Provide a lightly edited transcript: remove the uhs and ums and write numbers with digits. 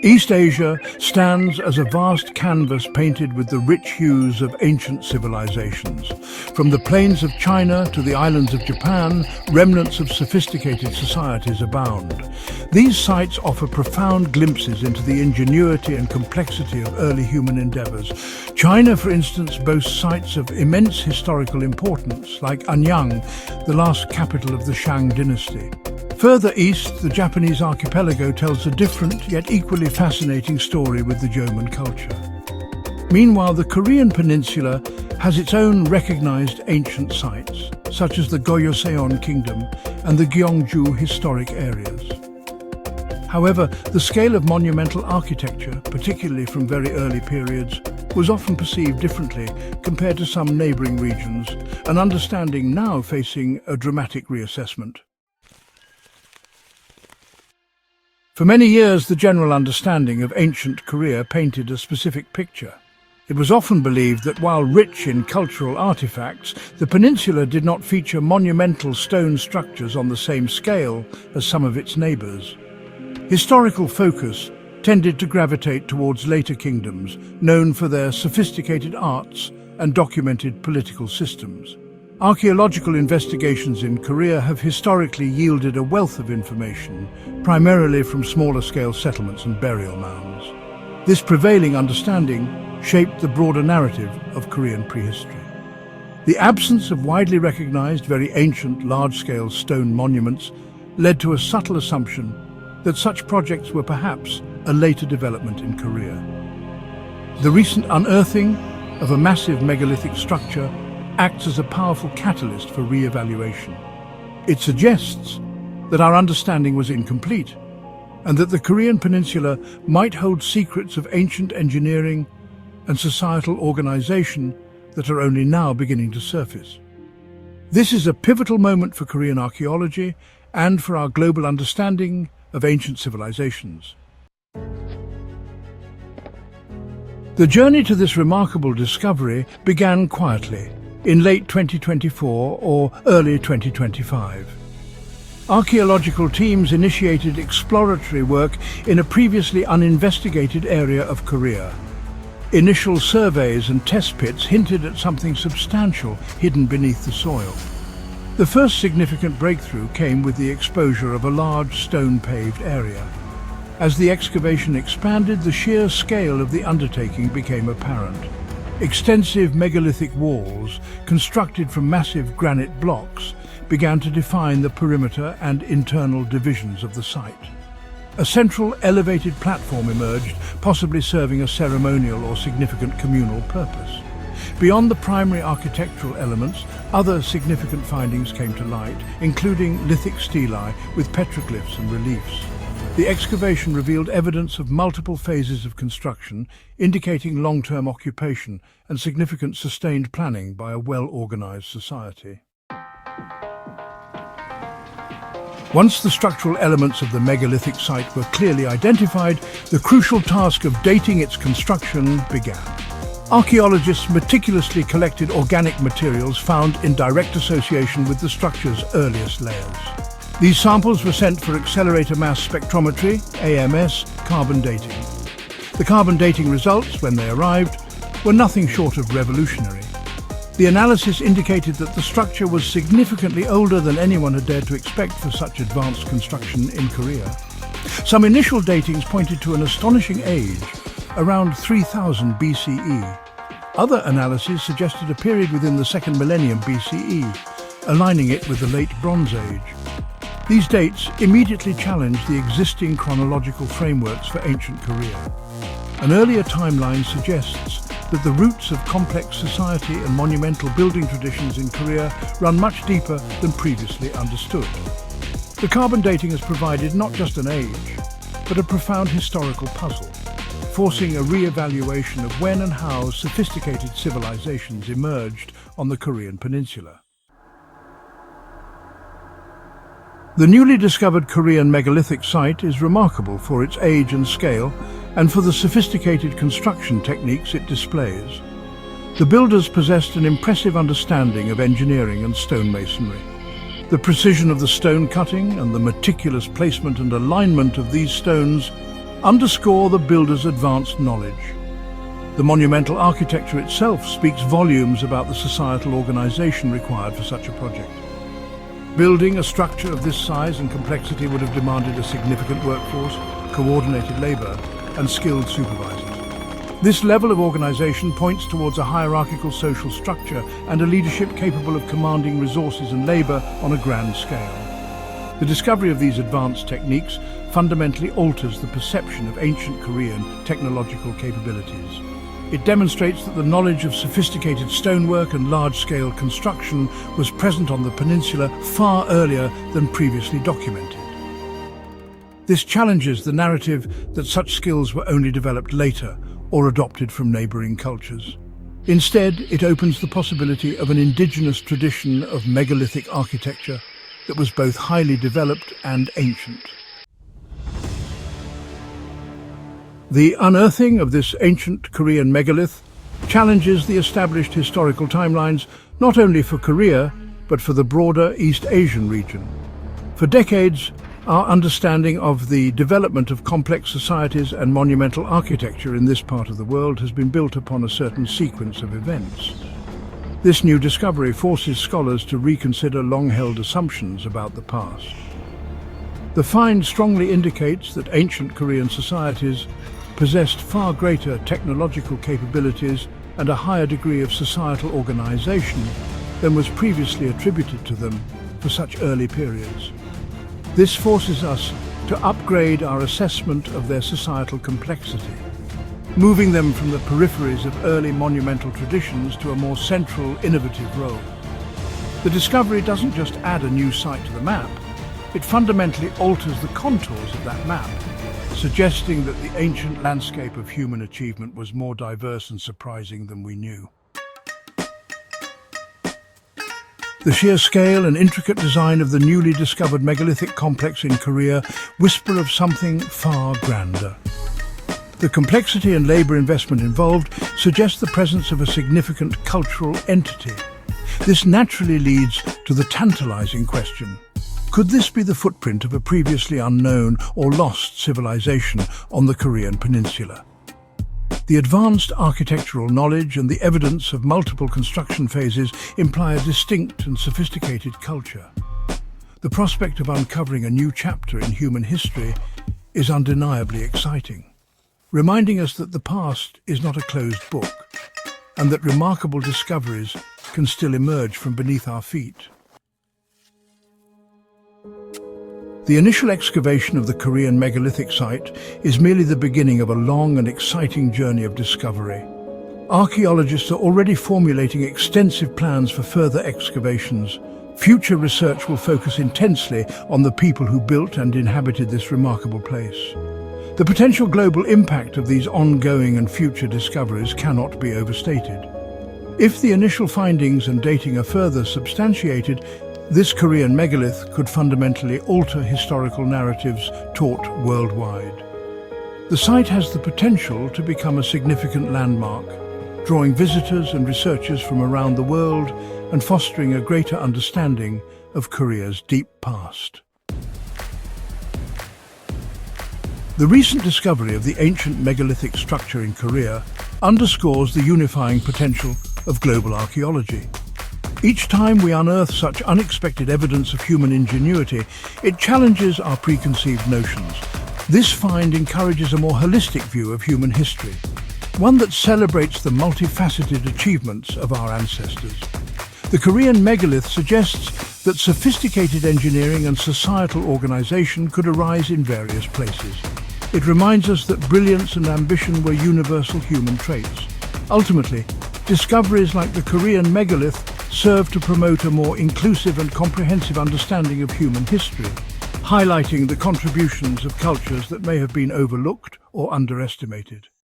East Asia stands as a vast canvas painted with the rich hues of ancient civilizations. From the plains of China to the islands of Japan, remnants of sophisticated societies abound. These sites offer profound glimpses into the ingenuity and complexity of early human endeavors. China, for instance, boasts sites of immense historical importance, like Anyang, the last capital of the Shang dynasty. Further east, the Japanese archipelago tells a different yet equally fascinating story with the Jomon culture. Meanwhile, the Korean peninsula has its own recognized ancient sites, such as the Gojoseon Kingdom and the Gyeongju historic areas. However, the scale of monumental architecture, particularly from very early periods, was often perceived differently compared to some neighboring regions, an understanding now facing a dramatic reassessment. For many years, the general understanding of ancient Korea painted a specific picture. It was often believed that while rich in cultural artifacts, the peninsula did not feature monumental stone structures on the same scale as some of its neighbours. Historical focus tended to gravitate towards later kingdoms, known for their sophisticated arts and documented political systems. Archaeological investigations in Korea have historically yielded a wealth of information, primarily from smaller-scale settlements and burial mounds. This prevailing understanding shaped the broader narrative of Korean prehistory. The absence of widely recognized, very ancient, large-scale stone monuments led to a subtle assumption that such projects were perhaps a later development in Korea. The recent unearthing of a massive megalithic structure acts as a powerful catalyst for re-evaluation. It suggests that our understanding was incomplete and that the Korean peninsula might hold secrets of ancient engineering and societal organization that are only now beginning to surface. This is a pivotal moment for Korean archaeology and for our global understanding of ancient civilizations. The journey to this remarkable discovery began quietly, in late 2024 or early 2025. Archaeological teams initiated exploratory work in a previously uninvestigated area of Korea. Initial surveys and test pits hinted at something substantial hidden beneath the soil. The first significant breakthrough came with the exposure of a large stone-paved area. As the excavation expanded, the sheer scale of the undertaking became apparent. Extensive megalithic walls, constructed from massive granite blocks, began to define the perimeter and internal divisions of the site. A central elevated platform emerged, possibly serving a ceremonial or significant communal purpose. Beyond the primary architectural elements, other significant findings came to light, including lithic stelae with petroglyphs and reliefs. The excavation revealed evidence of multiple phases of construction, indicating long-term occupation and significant sustained planning by a well-organized society. Once the structural elements of the megalithic site were clearly identified, the crucial task of dating its construction began. Archaeologists meticulously collected organic materials found in direct association with the structure's earliest layers. These samples were sent for accelerator mass spectrometry, AMS, carbon dating. The carbon dating results, when they arrived, were nothing short of revolutionary. The analysis indicated that the structure was significantly older than anyone had dared to expect for such advanced construction in Korea. Some initial datings pointed to an astonishing age, around 3000 BCE. Other analyses suggested a period within the second millennium BCE, aligning it with the late Bronze Age. These dates immediately challenged the existing chronological frameworks for ancient Korea. An earlier timeline suggests that the roots of complex society and monumental building traditions in Korea run much deeper than previously understood. The carbon dating has provided not just an age, but a profound historical puzzle, forcing a re-evaluation of when and how sophisticated civilizations emerged on the Korean peninsula. The newly discovered Korean megalithic site is remarkable for its age and scale and for the sophisticated construction techniques it displays. The builders possessed an impressive understanding of engineering and stonemasonry. The precision of the stone cutting and the meticulous placement and alignment of these stones underscore the builder's advanced knowledge. The monumental architecture itself speaks volumes about the societal organization required for such a project. Building a structure of this size and complexity would have demanded a significant workforce, coordinated labor, and skilled supervisors. This level of organization points towards a hierarchical social structure and a leadership capable of commanding resources and labor on a grand scale. The discovery of these advanced techniques fundamentally alters the perception of ancient Korean technological capabilities. It demonstrates that the knowledge of sophisticated stonework and large-scale construction was present on the peninsula far earlier than previously documented. This challenges the narrative that such skills were only developed later or adopted from neighboring cultures. Instead, it opens the possibility of an indigenous tradition of megalithic architecture that was both highly developed and ancient. The unearthing of this ancient Korean megalith challenges the established historical timelines not only for Korea, but for the broader East Asian region. For decades, our understanding of the development of complex societies and monumental architecture in this part of the world has been built upon a certain sequence of events. This new discovery forces scholars to reconsider long-held assumptions about the past. The find strongly indicates that ancient Korean societies possessed far greater technological capabilities and a higher degree of societal organization than was previously attributed to them for such early periods. This forces us to upgrade our assessment of their societal complexity, moving them from the peripheries of early monumental traditions to a more central, innovative role. The discovery doesn't just add a new site to the map, it fundamentally alters the contours of that map, suggesting that the ancient landscape of human achievement was more diverse and surprising than we knew. The sheer scale and intricate design of the newly discovered megalithic complex in Korea whisper of something far grander. The complexity and labor investment involved suggests the presence of a significant cultural entity. This naturally leads to the tantalizing question: could this be the footprint of a previously unknown or lost civilization on the Korean peninsula? The advanced architectural knowledge and the evidence of multiple construction phases imply a distinct and sophisticated culture. The prospect of uncovering a new chapter in human history is undeniably exciting, reminding us that the past is not a closed book and that remarkable discoveries can still emerge from beneath our feet. The initial excavation of the Korean megalithic site is merely the beginning of a long and exciting journey of discovery. Archaeologists are already formulating extensive plans for further excavations. Future research will focus intensely on the people who built and inhabited this remarkable place. The potential global impact of these ongoing and future discoveries cannot be overstated. If the initial findings and dating are further substantiated, this Korean megalith could fundamentally alter historical narratives taught worldwide. The site has the potential to become a significant landmark, drawing visitors and researchers from around the world and fostering a greater understanding of Korea's deep past. The recent discovery of the ancient megalithic structure in Korea underscores the unifying potential of global archaeology. Each time we unearth such unexpected evidence of human ingenuity, it challenges our preconceived notions. This find encourages a more holistic view of human history, one that celebrates the multifaceted achievements of our ancestors. The Korean megalith suggests that sophisticated engineering and societal organization could arise in various places. It reminds us that brilliance and ambition were universal human traits. Ultimately, discoveries like the Korean megalith serve to promote a more inclusive and comprehensive understanding of human history, highlighting the contributions of cultures that may have been overlooked or underestimated.